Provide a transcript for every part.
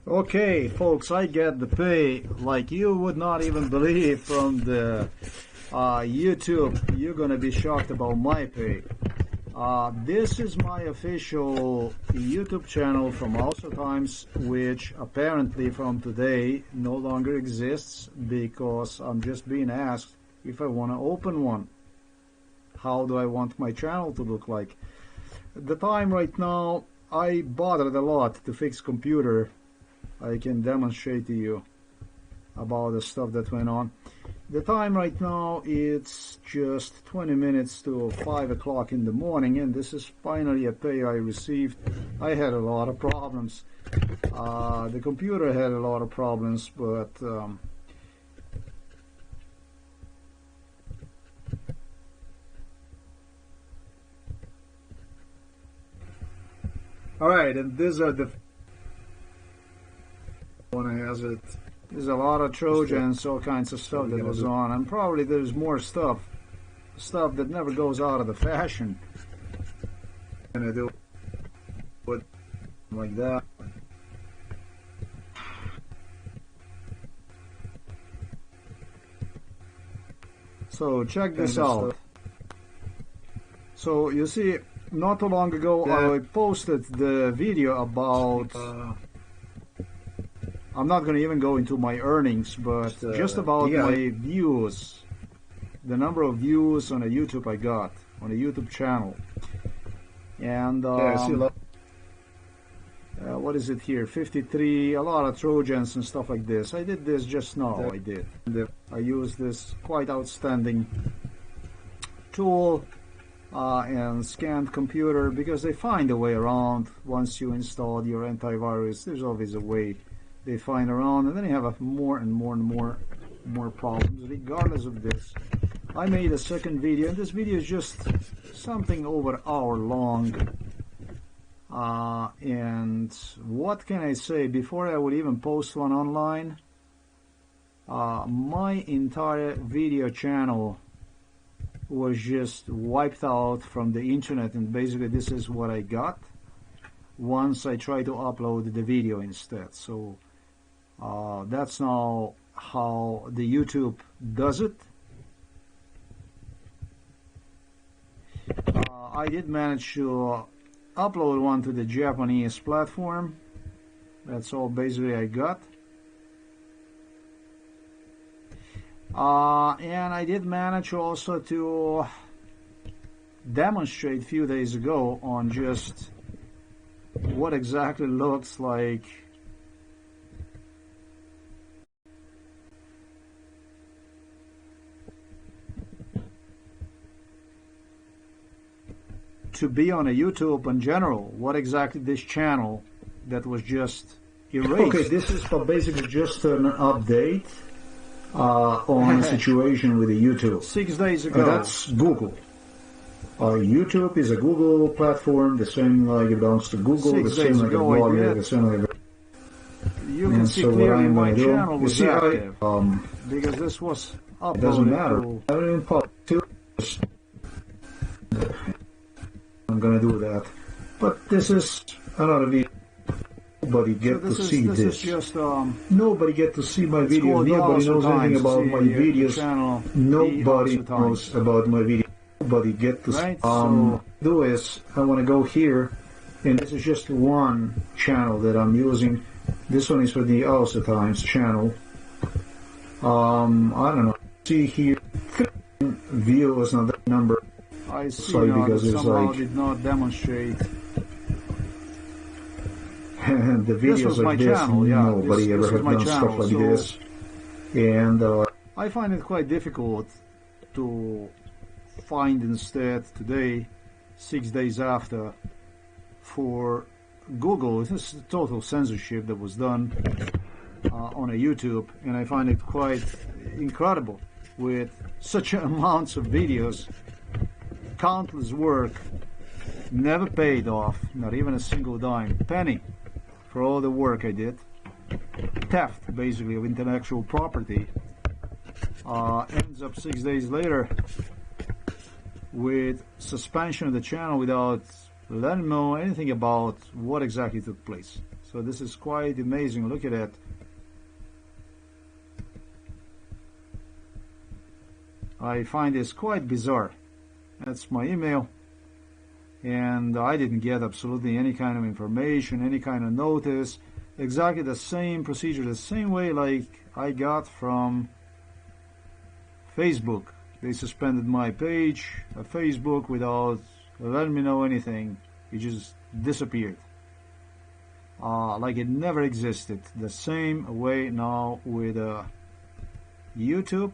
Okay, folks, I get the pay like you would not even believe from the YouTube. You're gonna be shocked about my pay. This is my official YouTube channel from Auser Times, which apparently from today no longer exists because I'm just being asked if I want to open one. How do I want my channel to look like? At the time right now, I bothered a lot to fix computer. I can demonstrate to you about the stuff that went on. The time right now, it's just 20 minutes to 5 o'clock in the morning, and this is finally a pay I received. I had a lot of problems. The computer had a lot of problems, but alright, and these are the one has it. There's a lot of Trojans, all kinds of stuff that was on, and probably there's more stuff that never goes out of the fashion. And I do put like that. So check this out. So you see, not too long ago I posted the video about I'm not going to even go into my earnings, but just about my views, the number of views on a YouTube I got, on a YouTube channel. And what is it here, 53, a lot of Trojans and stuff like this. I did this just now, I did. I used this quite outstanding tool and scanned computer, because they find a way around. Once you install your antivirus, there's always a way they find around, and then you have more and more problems. Regardless of this, I made a second video, and this video is just something over an hour long. And what can I say? Before I would even post one online, my entire video channel was just wiped out from the internet, and basically this is what I got once I tried to upload the video instead. So that's now how the YouTube does it. I did manage to upload one to the Japanese platform. That's all basically I got. And I did manage also to demonstrate a few days ago on just what exactly looks like to be on a YouTube in general, what exactly this channel that was just erased. Okay, this is basically just an update on a situation with the YouTube. 6 days ago. That's Google. YouTube is a Google platform, the same like it belongs to Google, the same like a blogger, the same like you can see clearly my channel was active, because this was uploaded. It doesn't matter. I'm gonna do that, but this is another video. Nobody get to see this. Nobody get to see my videos. Nobody knows anything about my videos. Nobody knows about my videos. Nobody get to see. Do is I want to go here, and this is just one channel that I'm using. This one is for the Auser Times channel. I don't know. See here, view is not that number. I see now because it somehow did not demonstrate. And the videos like this, channel, yeah. Nobody ever have done stuff like this. And I find it quite difficult to find instead today, 6 days after, for Google. This is total censorship that was done on a YouTube, and I find it quite incredible with such amounts of videos. Countless work, never paid off, not even a single dime, penny, for all the work I did. Theft, basically, of intellectual property. Ends up 6 days later with suspension of the channel without letting know anything about what exactly took place. So this is quite amazing. Look at it. I find this quite bizarre. That's my email, and I didn't get absolutely any kind of information, any kind of notice. Exactly the same procedure, the same way like I got from Facebook. They suspended my page of Facebook without letting me know anything. It just disappeared. Like it never existed. The same way now with YouTube.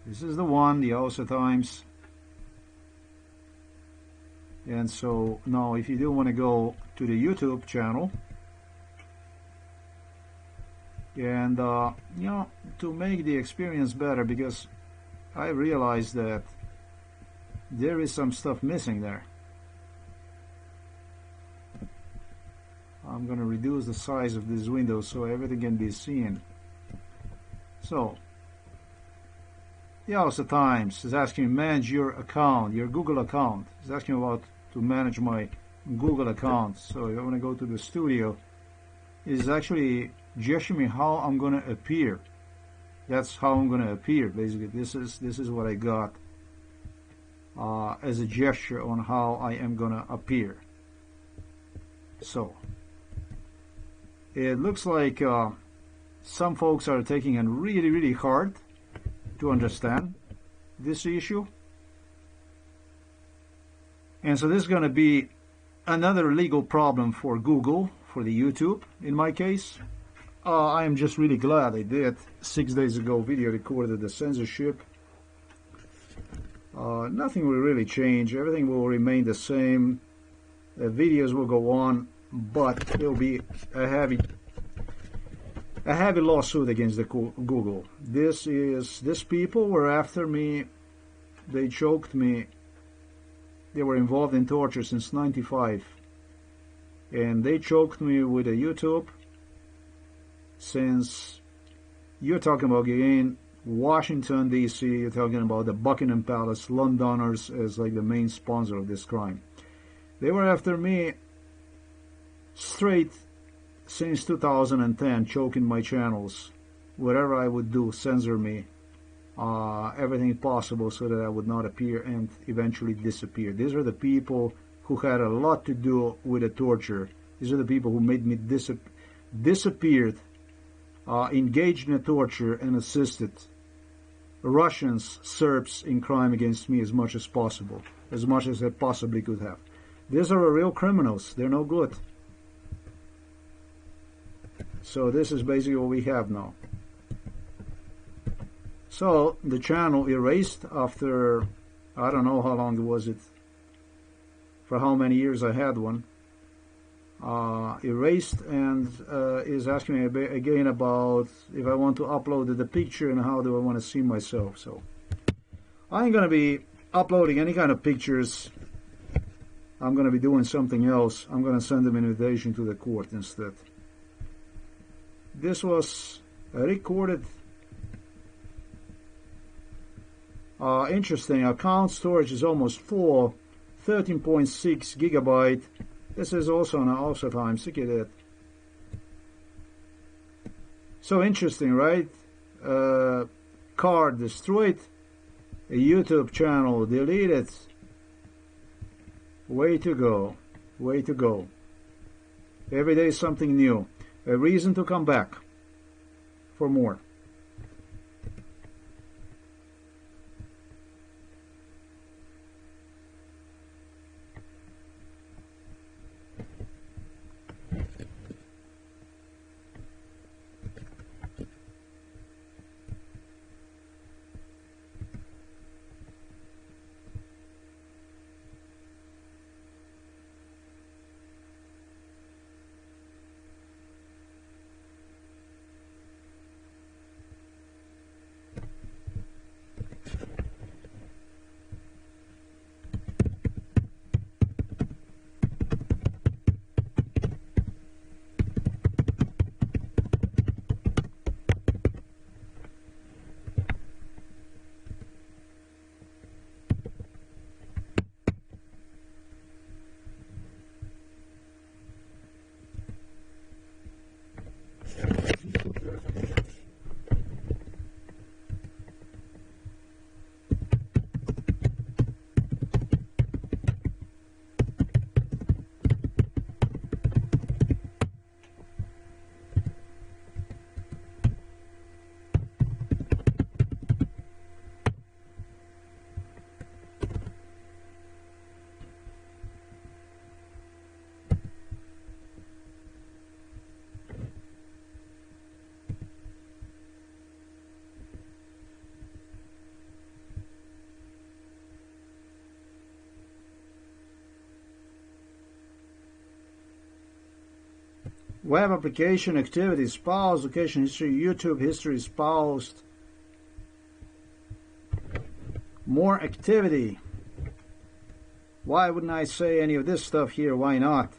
This is the one, the Auser Times. And so now if you do want to go to the YouTube channel, and you know, to make the experience better, because I realized that there is some stuff missing there. I'm going to reduce the size of this window so everything can be seen. So the Auser Times is asking you to manage your account, your Google account. It's asking about to manage my Google account. So if I want to go to the studio, it's actually gesturing me how I'm going to appear. That's how I'm going to appear. Basically, this is what I got as a gesture on how I am going to appear. So it looks like some folks are taking it really, really hard to understand this issue. And so this is going to be another legal problem for Google, for the YouTube in my case. I am just really glad I did 6 days ago video recorded the censorship. Nothing will really change. Everything will remain the same. The videos will go on, but there will be a heavy lawsuit against the Google. These people were after me. They choked me. They were involved in torture since '95, and they choked me with a YouTube. Since you're talking about again Washington D.C., you're talking about the Buckingham Palace, Londoners as like the main sponsor of this crime. They were after me straight since 2010, choking my channels. Whatever I would do, censor me, everything possible so that I would not appear and eventually disappear. These are the people who had a lot to do with the torture. These are the people who made me disappeared, engaged in a torture, and assisted Russians, Serbs in crime against me as much as possible, as much as I possibly could have. These are real criminals. They're no good. So this is basically what we have now. So the channel erased after, I don't know how long was it, for how many years I had one, erased, and is asking me again about if I want to upload the picture and how do I want to see myself. So I ain't going to be uploading any kind of pictures. I'm going to be doing something else. I'm going to send them an invitation to the court instead. This was recorded. Interesting. Account storage is almost full, 13.6 gigabyte. This is also on Auser Times. Look at it. So interesting, right? Card destroyed, a YouTube channel deleted. Way to go. Way to go. Every day something new. A reason to come back for more. Web application activities paused. Location history. YouTube history is paused. More activity. Why wouldn't I say any of this stuff here? Why not?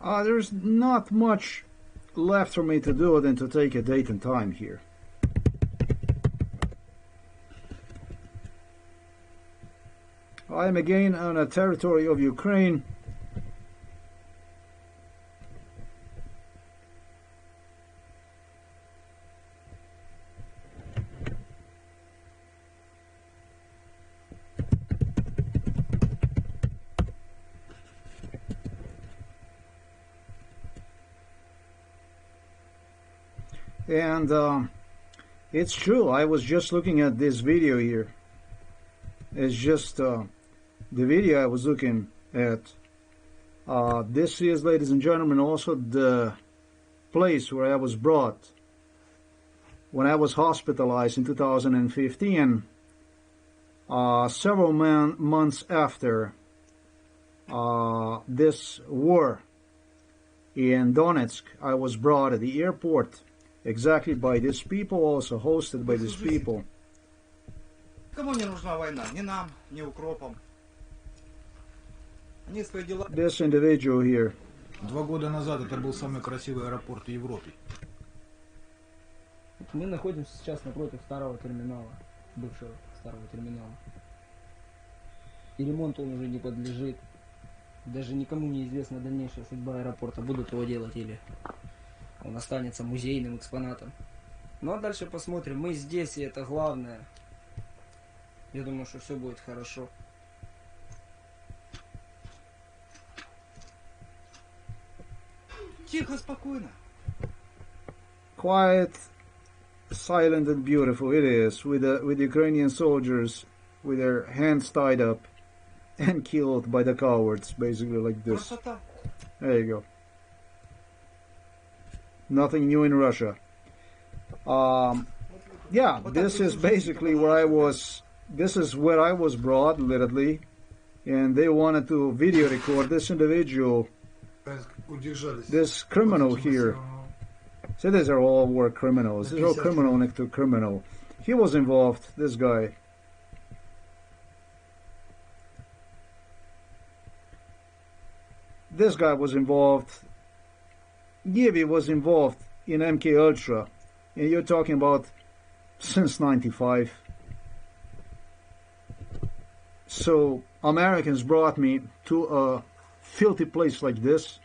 There's not much left for me to do than to take a date and time here. I am again on a territory of Ukraine. And it's true, I was just looking at this video here. It's just the video I was looking at. This is, ladies and gentlemen, also the place where I was brought when I was hospitalized in 2015, several months after this war in Donetsk. I was brought at the airport exactly by these people, also hosted by these people. Кому не нужна война? Ни нам, ни укропам. Они свои дела. This individual here. 2 года назад это был самый красивый аэропорт в Европе. Мы находимся сейчас напротив старого терминала, бывшего старого терминала. И ремонту он уже не подлежит. Даже никому не известна дальнейшая судьба аэропорта. Будут его делать или он останется музейным экспонатом. Ну а дальше посмотрим. Мы здесь, и это главное. Я думаю, что все будет хорошо. Тихо, спокойно. Quiet, silent and beautiful it is, with Ukrainian soldiers with their hands tied up and killed by the cowards, basically like this. Красота. There you go. Nothing new in Russia. Yeah, this is basically where I was. This is where I was brought, literally, and they wanted to video record this individual, this criminal here. So these are all war criminals. These are all criminal next to criminal. He was involved, this guy. This guy was involved. Givi was involved in MK Ultra, and you're talking about since '95. So Americans brought me to a filthy place like this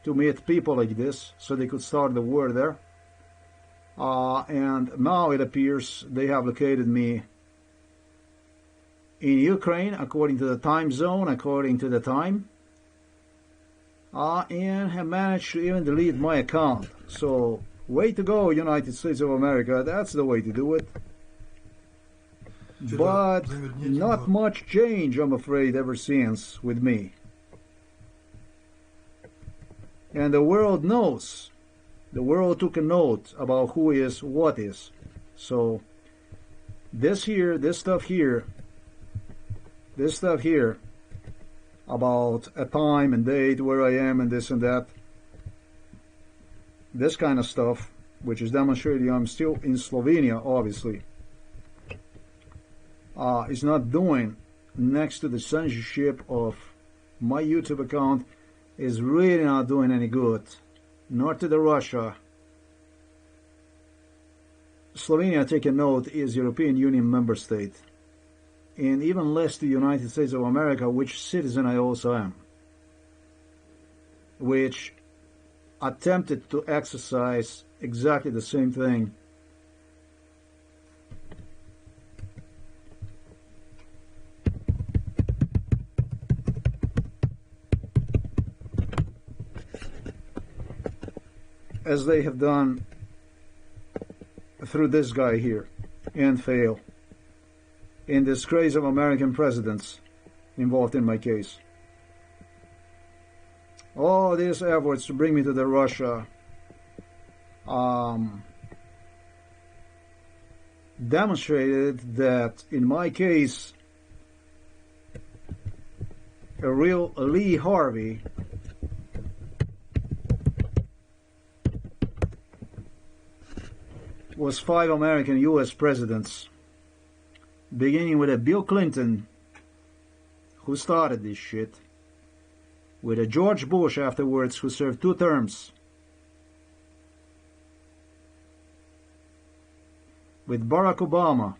to meet people like this, so they could start the war there. And now it appears they have located me in Ukraine, according to the time zone, according to the time. And have managed to even delete my account. So, way to go, United States of America. That's the way to do it. But not much change, I'm afraid, ever since with me. And the world knows. The world took a note about who is what is. So this stuff here about a time and date, where I am and this and that, this kind of stuff, which is demonstrating I'm still in Slovenia, obviously, is not doing, next to the censorship of my YouTube account, is really not doing any good, nor to the Russia. Slovenia, take a note, is European Union member state, and even less to the United States of America, which citizen I also am, which attempted to exercise exactly the same thing as they have done through this guy here, and fail in this craze of American presidents involved in my case. All these efforts to bring me to the Russia demonstrated that in my case a real Lee Harvey was 5 American US presidents, beginning with a Bill Clinton, who started this shit, with a George Bush afterwards, who served 2 terms, with Barack Obama,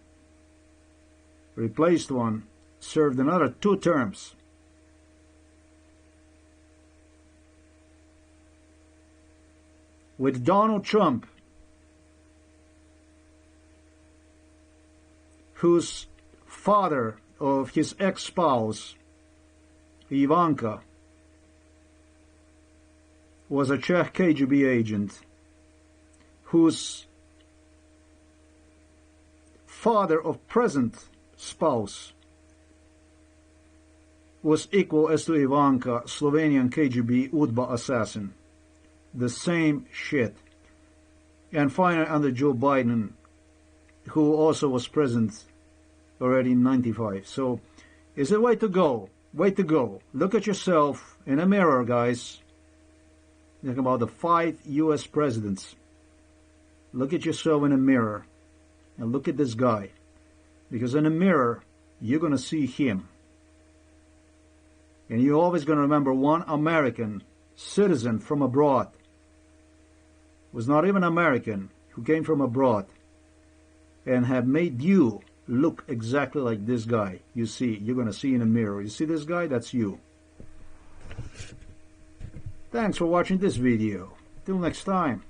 replaced one, served another 2 terms, with Donald Trump, whose father of his ex-spouse, Ivanka, was a Czech KGB agent, whose father of present spouse was equal as to Ivanka, Slovenian KGB UDBA assassin. The same shit. And finally under Joe Biden, who also was present already in 95. So, is it way to go? Way to go. Look at yourself in a mirror, guys. Think about the 5 US presidents. Look at yourself in a mirror and look at this guy. Because in a mirror, you're going to see him. And you're always going to remember one American citizen from abroad, was not even American, who came from abroad and have made you look exactly like this guy. You see, you're going to see in a mirror. You see this guy? That's you. Thanks for watching this video. Till next time.